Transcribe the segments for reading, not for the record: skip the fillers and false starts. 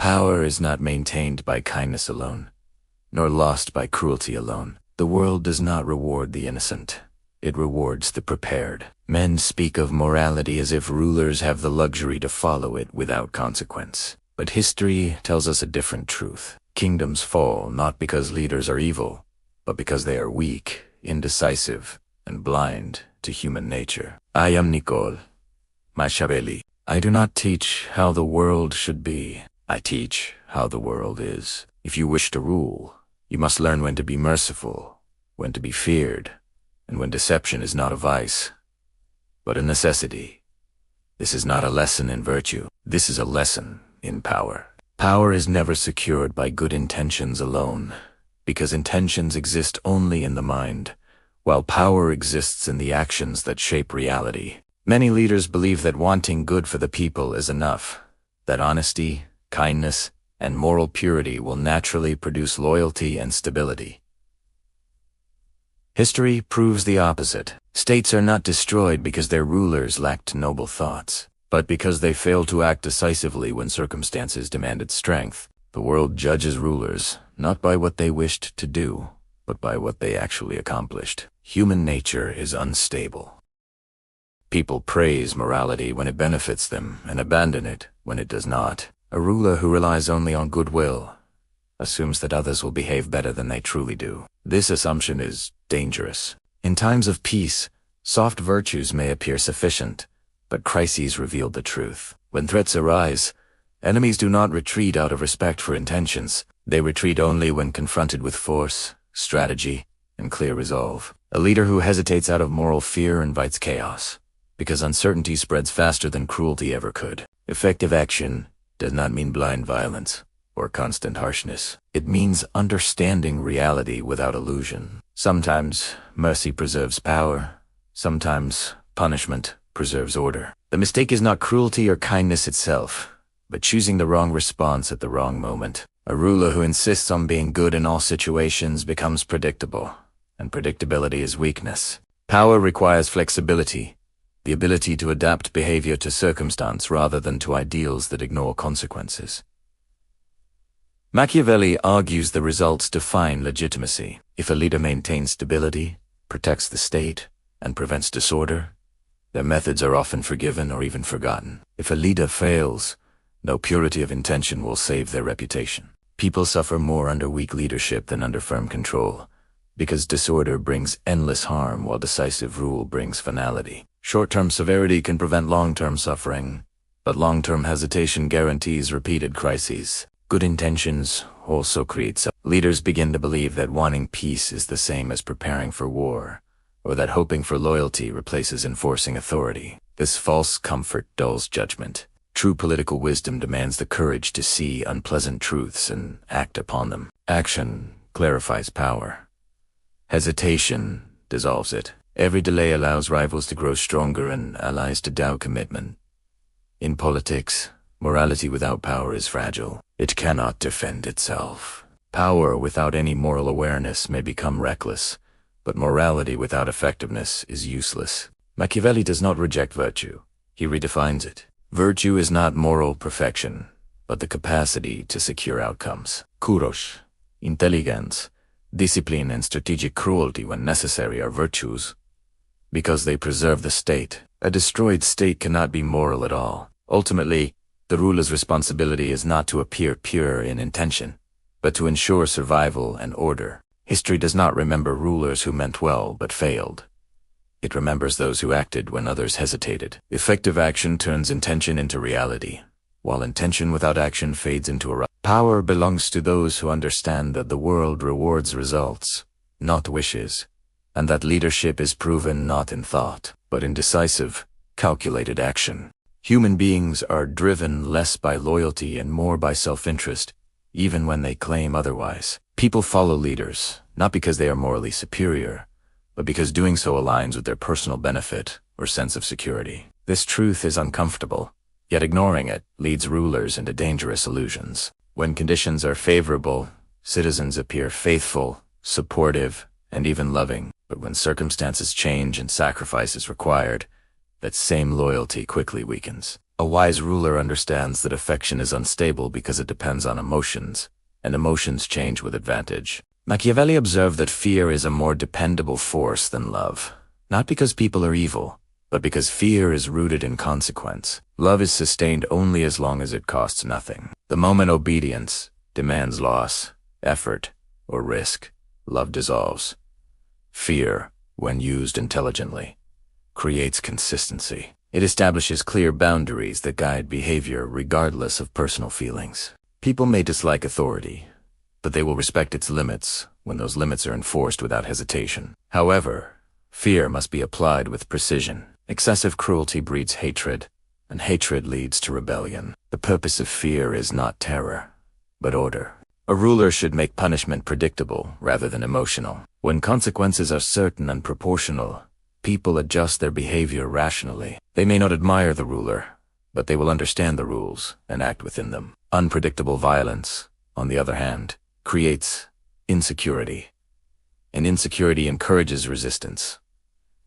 Power is not maintained by kindness alone, nor lost by cruelty alone. The world does not reward the innocent. It rewards the prepared. Men speak of morality as if rulers have the luxury to follow it without consequence. But history tells us a different truth. Kingdoms fall not because leaders are evil, but because they are weak, indecisive, and blind to human nature. I am Niccolò Machiavelli. I do not teach how the world should be. I teach how the world is. If you wish to rule, you must learn when to be merciful, when to be feared, and when deception is not a vice, but a necessity. This is not a lesson in virtue. This is a lesson in power. Power is never secured by good intentions alone, because intentions exist only in the mind, while power exists in the actions that shape reality. Many leaders believe that wanting good for the people is enough, that honesty, kindness, and moral purity will naturally produce loyalty and stability. History proves the opposite. States are not destroyed because their rulers lacked noble thoughts, but because they failed to act decisively when circumstances demanded strength. The world judges rulers not by what they wished to do, but by what they actually accomplished. Human nature is unstable. People praise morality when it benefits them and abandon it when it does not. A ruler who relies only on goodwill assumes that others will behave better than they truly do. This assumption is dangerous. In times of peace, soft virtues may appear sufficient, but crises reveal the truth. When threats arise, enemies do not retreat out of respect for intentions. They retreat only when confronted with force, strategy, and clear resolve. A leader who hesitates out of moral fear invites chaos, because uncertainty spreads faster than cruelty ever could. Effective action does not mean blind violence or constant harshness. It means understanding reality without illusion. Sometimes mercy preserves power, sometimes punishment preserves order. The mistake is not cruelty or kindness itself, but choosing the wrong response at the wrong moment. A ruler who insists on being good in all situations becomes predictable, and predictability is weakness. Power requires flexibility, the ability to adapt behavior to circumstance rather than to ideals that ignore consequences. Machiavelli argues the results define legitimacy. If a leader maintains stability, protects the state, and prevents disorder, their methods are often forgiven or even forgotten. If a leader fails, no purity of intention will save their reputation. People suffer more under weak leadership than under firm control, because disorder brings endless harm while decisive rule brings finality. Short-term severity can prevent long-term suffering, but long-term hesitation guarantees repeated crises. Good intentions also create leaders begin to believe that wanting peace is the same as preparing for war, or that hoping for loyalty replaces enforcing authority. This false comfort dulls judgment. True political wisdom demands the courage to see unpleasant truths and act upon them. Action clarifies power. Hesitation dissolves it. Every delay allows rivals to grow stronger and allies to doubt commitment. In politics, morality without power is fragile. It cannot defend itself. Power without any moral awareness may become reckless, but morality without effectiveness is useless. Machiavelli does not reject virtue. He redefines it. Virtue is not moral perfection, but the capacity to secure outcomes. Courage, intelligence, discipline, and strategic cruelty when necessary are virtues, because they preserve the state. A destroyed state cannot be moral at all. Ultimately, the ruler's responsibility is not to appear pure in intention, but to ensure survival and order. History does not remember rulers who meant well but failed. It remembers those who acted when others hesitated. Effective action turns intention into reality, while intention without action fades into a power belongs to those who understand that the world rewards results, not wishes, and that leadership is proven not in thought, but in decisive, calculated action. Human beings are driven less by loyalty and more by self-interest, even when they claim otherwise. People follow leaders, not because they are morally superior, but because doing so aligns with their personal benefit or sense of security. This truth is uncomfortable, yet ignoring it leads rulers into dangerous illusions. When conditions are favorable, citizens appear faithful, supportive, and even loving. But when circumstances change and sacrifice is required, that same loyalty quickly weakens. A wise ruler understands that affection is unstable because it depends on emotions, and emotions change with advantage. Machiavelli observed that fear is a more dependable force than love, not because people are evil, but because fear is rooted in consequence. Love is sustained only as long as it costs nothing. The moment obedience demands loss, effort, or risk, love dissolves. Fear, when used intelligently, creates consistency. It establishes clear boundaries that guide behavior regardless of personal feelings. People may dislike authority, but they will respect its limits when those limits are enforced without hesitation. However, fear must be applied with precision. Excessive cruelty breeds hatred, and hatred leads to rebellion. The purpose of fear is not terror, but order. A ruler should make punishment predictable rather than emotional. When consequences are certain and proportional, people adjust their behavior rationally. They may not admire the ruler, but they will understand the rules and act within them. Unpredictable violence, on the other hand, creates insecurity, and insecurity encourages resistance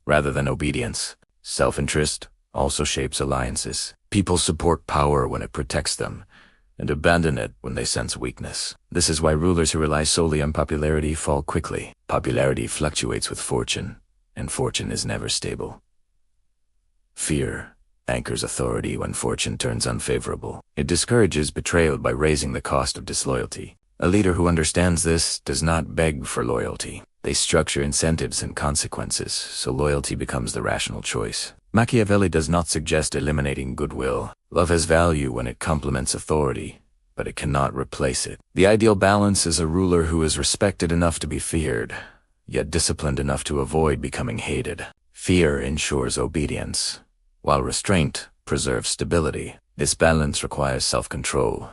rather than obedience. Self-interest also shapes alliances. People support power when it protects them, and abandon it when they sense weakness. This is why rulers who rely solely on popularity fall quickly. Popularity fluctuates with fortune, and fortune is never stable. Fear anchors authority when fortune turns unfavorable. It discourages betrayal by raising the cost of disloyalty. A leader who understands this does not beg for loyalty. They structure incentives and consequences, so loyalty becomes the rational choice. Machiavelli does not suggest eliminating goodwill. Love has value when it complements authority, but it cannot replace it. The ideal balance is a ruler who is respected enough to be feared, yet disciplined enough to avoid becoming hated. Fear ensures obedience, while restraint preserves stability. This balance requires self-control,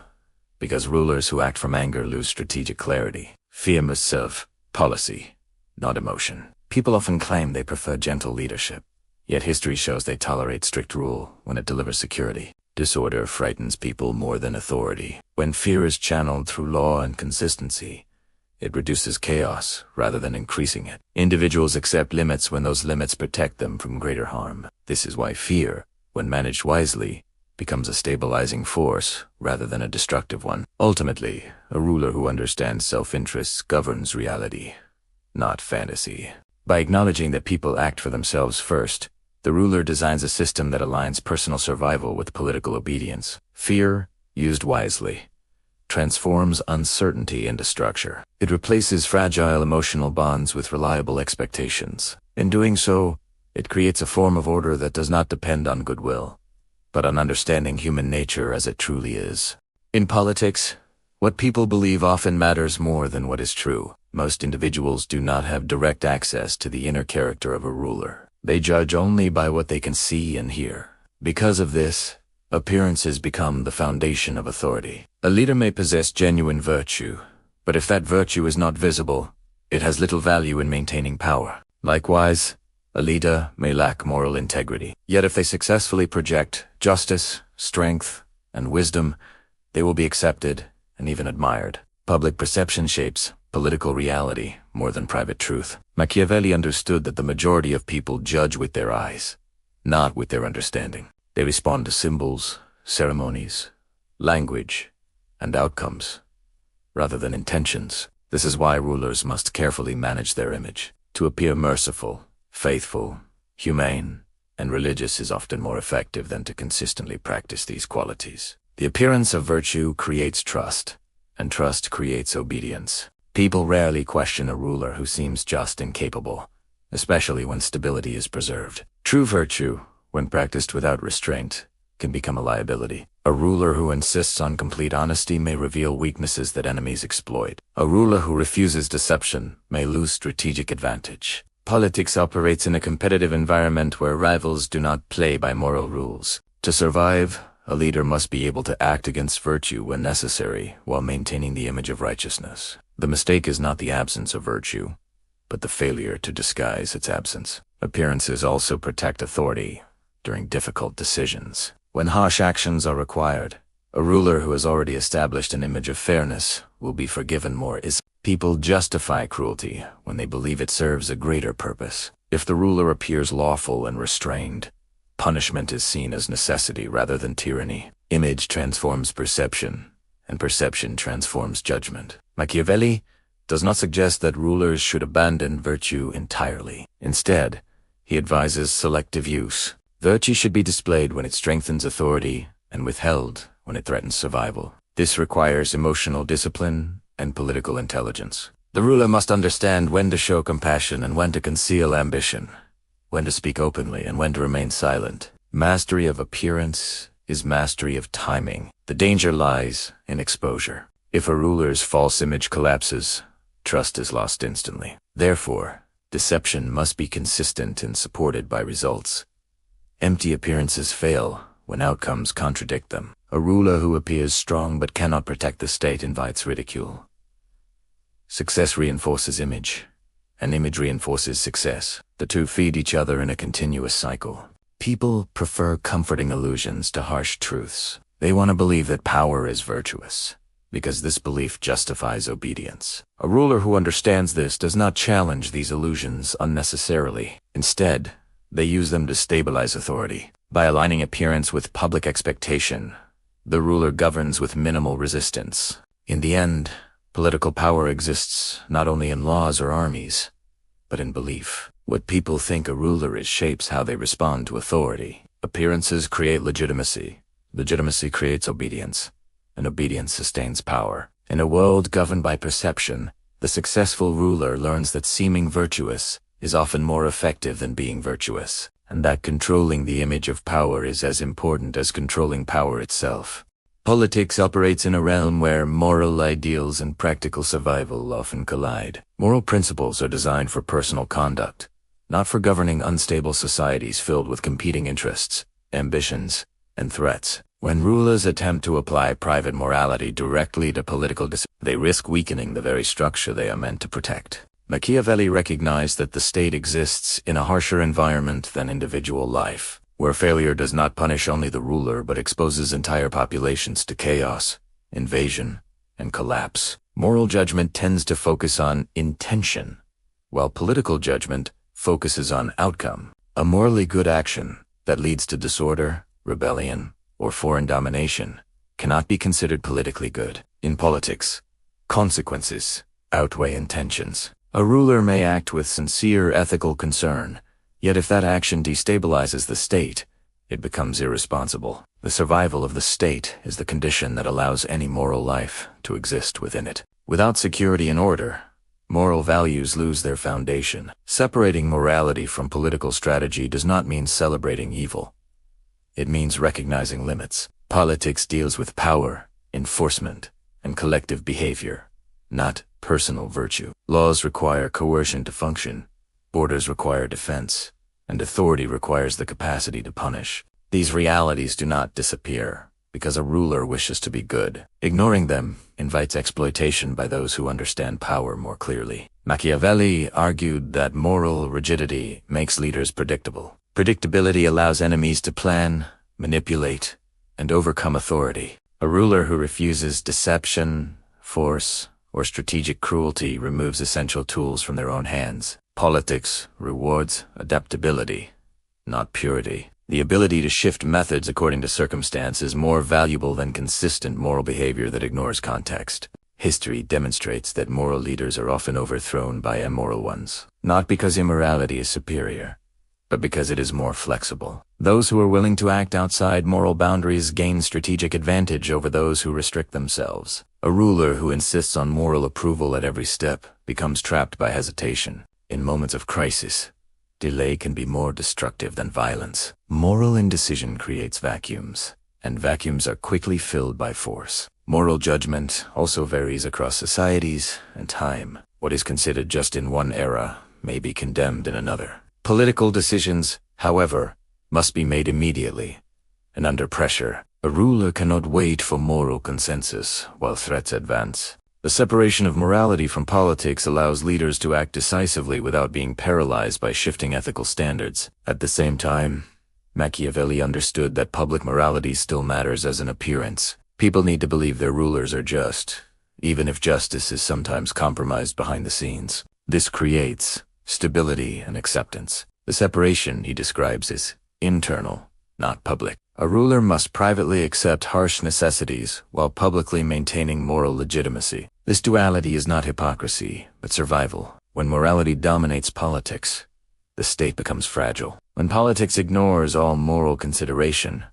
because rulers who act from anger lose strategic clarity. Fear must serve policy, not emotion. People often claim they prefer gentle leadership, yet history shows they tolerate strict rule when it delivers security. Disorder frightens people more than authority. When fear is channeled through law and consistency, it reduces chaos rather than increasing it. Individuals accept limits when those limits protect them from greater harm. This is why fear, when managed wisely, becomes a stabilizing force rather than a destructive one. Ultimately, a ruler who understands self-interests governs reality, not fantasy. By acknowledging that people act for themselves first, the ruler designs a system that aligns personal survival with political obedience. Fear, used wisely, transforms uncertainty into structure. It replaces fragile emotional bonds with reliable expectations. In doing so, it creates a form of order that does not depend on goodwill, but on understanding human nature as it truly is. In politics, what people believe often matters more than what is true. Most individuals do not have direct access to the inner character of a ruler. They judge only by what they can see and hear. Because of this, appearances become the foundation of authority. A leader may possess genuine virtue, but if that virtue is not visible, it has little value in maintaining power. Likewise, a leader may lack moral integrity. Yet if they successfully project justice, strength, and wisdom, they will be accepted and even admired. Public perception shapes political reality more than private truth. Machiavelli understood that the majority of people judge with their eyes, not with their understanding. They respond to symbols, ceremonies, language, and outcomes, rather than intentions. This is why rulers must carefully manage their image. To appear merciful, faithful, humane, and religious is often more effective than to consistently practice these qualities. The appearance of virtue creates trust, and trust creates obedience. People rarely question a ruler who seems just and capable, especially when stability is preserved. True virtue, when practiced without restraint, can become a liability. A ruler who insists on complete honesty may reveal weaknesses that enemies exploit. A ruler who refuses deception may lose strategic advantage. Politics operates in a competitive environment where rivals do not play by moral rules. To survive, a leader must be able to act against virtue when necessary while maintaining the image of righteousness. The mistake is not the absence of virtue, but the failure to disguise its absence. Appearances also protect authority during difficult decisions. When harsh actions are required, a ruler who has already established an image of fairness will be forgiven more easily. People justify cruelty when they believe it serves a greater purpose. If the ruler appears lawful and restrained, Punishment is seen as necessity rather than tyranny. Image transforms perception, and perception transforms judgment. Machiavelli does not suggest that rulers should abandon virtue entirely. Instead, he advises selective use. Virtue should be displayed when it strengthens authority and withheld when it threatens survival. This requires emotional discipline and political intelligence. The ruler must understand when to show compassion and when to conceal ambition, when to speak openly and when to remain silent. Mastery of appearance is mastery of timing. The danger lies in exposure. If a ruler's false image collapses, trust is lost instantly. Therefore, deception must be consistent and supported by results. Empty appearances fail when outcomes contradict them. A ruler who appears strong but cannot protect the state invites ridicule. Success reinforces image, and image reinforces success. The two feed each other in a continuous cycle. People prefer comforting illusions to harsh truths. They want to believe that power is virtuous, because this belief justifies obedience. A ruler who understands this does not challenge these illusions unnecessarily. Instead, they use them to stabilize authority. By aligning appearance with public expectation, the ruler governs with minimal resistance. In the end, political power exists not only in laws or armies, but in belief. What people think a ruler is shapes how they respond to authority. Appearances create legitimacy. Legitimacy creates obedience, and obedience sustains power. In a world governed by perception, the successful ruler learns that seeming virtuous is often more effective than being virtuous, and that controlling the image of power is as important as controlling power itself. Politics operates in a realm where moral ideals and practical survival often collide. Moral principles are designed for personal conduct, not for governing unstable societies filled with competing interests, ambitions, and threats. When rulers attempt to apply private morality directly to political decisions, they risk weakening the very structure they are meant to protect. Machiavelli recognized that the state exists in a harsher environment than individual life, where failure does not punish only the ruler but exposes entire populations to chaos, invasion, and collapse. Moral judgment tends to focus on intention, while political judgment focuses on outcome. A morally good action that leads to disorder, rebellion, or foreign domination cannot be considered politically good. In politics, consequences outweigh intentions. A ruler may act with sincere ethical concern, yet if that action destabilizes the state, it becomes irresponsible. The survival of the state is the condition that allows any moral life to exist within it. Without security and order, moral values lose their foundation. Separating morality from political strategy does not mean celebrating evil. It means recognizing limits. Politics deals with power, enforcement, and collective behavior, not personal virtue. Laws require coercion to function, borders require defense, and authority requires the capacity to punish. These realities do not disappear because a ruler wishes to be good. Ignoring them invites exploitation by those who understand power more clearly. Machiavelli argued that moral rigidity makes leaders predictable. Predictability allows enemies to plan, manipulate, and overcome authority. A ruler who refuses deception, force, or strategic cruelty removes essential tools from their own hands. Politics rewards adaptability, not purity. The ability to shift methods according to circumstance is more valuable than consistent moral behavior that ignores context. History demonstrates that moral leaders are often overthrown by immoral ones, not because immorality is superior, but because it is more flexible. Those who are willing to act outside moral boundaries gain strategic advantage over those who restrict themselves. A ruler who insists on moral approval at every step becomes trapped by hesitation. In moments of crisis, delay can be more destructive than violence. Moral indecision creates vacuums, and vacuums are quickly filled by force. Moral judgment also varies across societies and time. What is considered just in one era may be condemned in another. Political decisions, however, must be made immediately, and under pressure. A ruler cannot wait for moral consensus while threats advance. The separation of morality from politics allows leaders to act decisively without being paralyzed by shifting ethical standards. At the same time, Machiavelli understood that public morality still matters as an appearance. People need to believe their rulers are just, even if justice is sometimes compromised behind the scenes. This creates stability and acceptance. The separation he describes as internal, not public. A ruler must privately accept harsh necessities while publicly maintaining moral legitimacy. This duality is not hypocrisy, but survival. When morality dominates politics, the state becomes fragile. When politics ignores all moral consideration,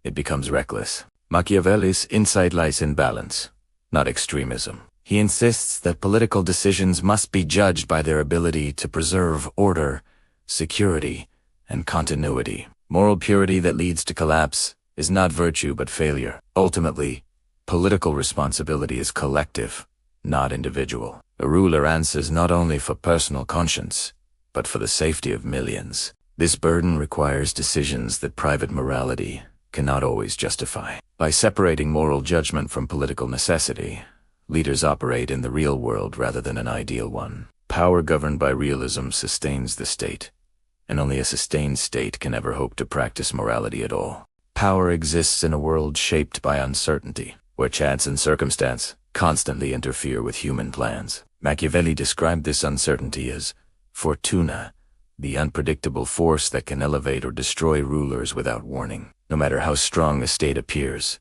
it becomes reckless. Machiavelli's insight lies in balance, not extremism. He insists that political decisions must be judged by their ability to preserve order, security, and continuity. Moral purity that leads to collapse is not virtue but failure. Ultimately, political responsibility is collective, not individual. A ruler answers not only for personal conscience, but for the safety of millions. This burden requires decisions that private morality cannot always justify. By separating moral judgment from political necessity, leaders operate in the real world rather than an ideal one. Power governed by realism sustains the state, and only a sustained state can ever hope to practice morality at all. Power exists in a world shaped by uncertainty, where chance and circumstance constantly interfere with human plans. Machiavelli described this uncertainty as fortuna, the unpredictable force that can elevate or destroy rulers without warning. No matter how strong a state appears,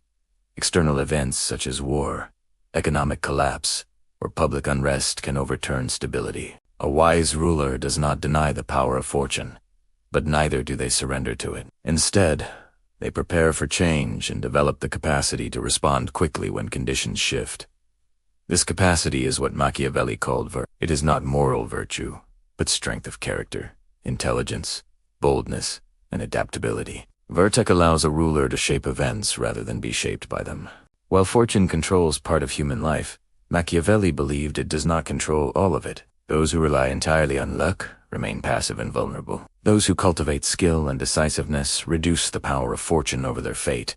external events such as war, economic collapse, or public unrest can overturn stability. A wise ruler does not deny the power of fortune, but neither do they surrender to it. Instead, they prepare for change and develop the capacity to respond quickly when conditions shift. This capacity is what Machiavelli called virtue. It is not moral virtue, but strength of character, intelligence, boldness, and adaptability. Virtue allows a ruler to shape events rather than be shaped by them. While fortune controls part of human life, Machiavelli believed it does not control all of it. Those who rely entirely on luck remain passive and vulnerable. Those who cultivate skill and decisiveness reduce the power of fortune over their fate.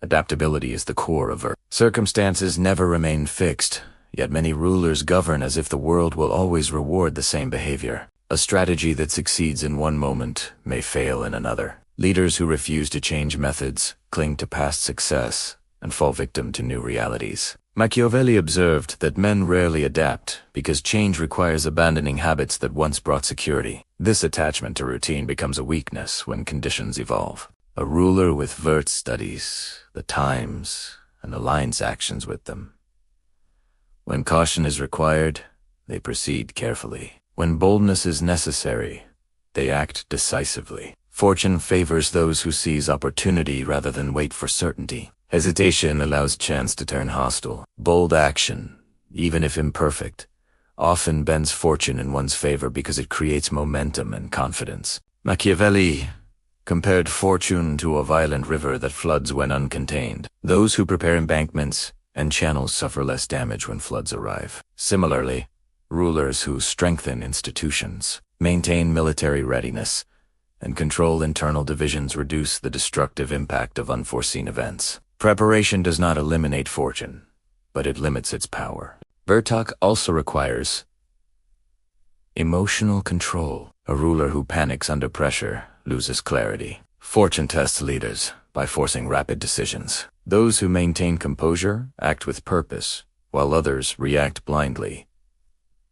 Adaptability is the core of virtue. Circumstances never remain fixed, yet many rulers govern as if the world will always reward the same behavior. A strategy that succeeds in one moment may fail in another. Leaders who refuse to change methods cling to past success and fall victim to new realities. Machiavelli observed that men rarely adapt because change requires abandoning habits that once brought security. This attachment to routine becomes a weakness when conditions evolve. A ruler with virtue studies the times and aligns actions with them. When caution is required, they proceed carefully. When boldness is necessary, they act decisively. Fortune favors those who seize opportunity rather than wait for certainty. Hesitation allows chance to turn hostile. Bold action, even if imperfect, often bends fortune in one's favor because it creates momentum and confidence. Machiavelli compared fortune to a violent river that floods when uncontained. Those who prepare embankments and channels suffer less damage when floods arrive. Similarly, rulers who strengthen institutions, maintain military readiness, and control internal divisions reduce the destructive impact of unforeseen events. Preparation does not eliminate fortune, but it limits its power. Virtue also requires emotional control. A ruler who panics under pressure loses clarity. Fortune tests leaders by forcing rapid decisions. Those who maintain composure act with purpose, while others react blindly.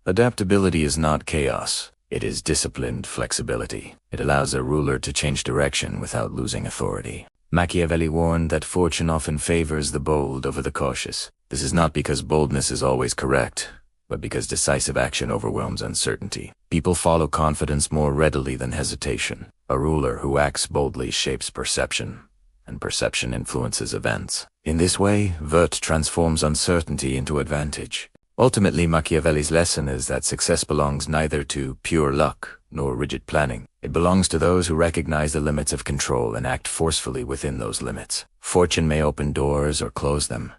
Adaptability is not chaos. It is disciplined flexibility. It allows a ruler to change direction without losing authority. Machiavelli warned that fortune often favors the bold over the cautious. This is not because boldness is always correct, but because decisive action overwhelms uncertainty. People follow confidence more readily than hesitation. A ruler who acts boldly shapes perception, and perception influences events. In this way, virtue transforms uncertainty into advantage. Ultimately, Machiavelli's lesson is that success belongs neither to pure luck nor rigid planning. It belongs to those who recognize the limits of control and act forcefully within those limits. Fortune may open doors or close them,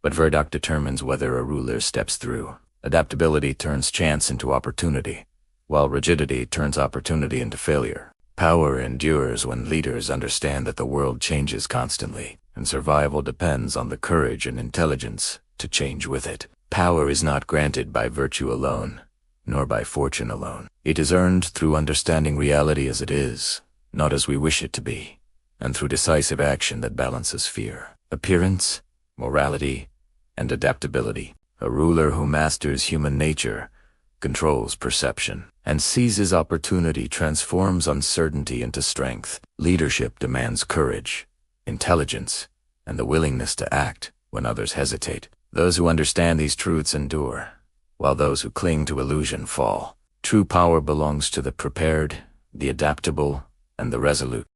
but virtue determines whether a ruler steps through. Adaptability turns chance into opportunity, while rigidity turns opportunity into failure. Power endures when leaders understand that the world changes constantly, and survival depends on the courage and intelligence to change with it. Power is not granted by virtue alone, nor by fortune alone. It is earned through understanding reality as it is, not as we wish it to be, and through decisive action that balances fear, appearance, morality, and adaptability. A ruler who masters human nature controls perception, and seizes opportunity transforms uncertainty into strength. Leadership demands courage, intelligence, and the willingness to act when others hesitate. Those who understand these truths endure, while those who cling to illusion fall. True power belongs to the prepared, the adaptable, and the resolute.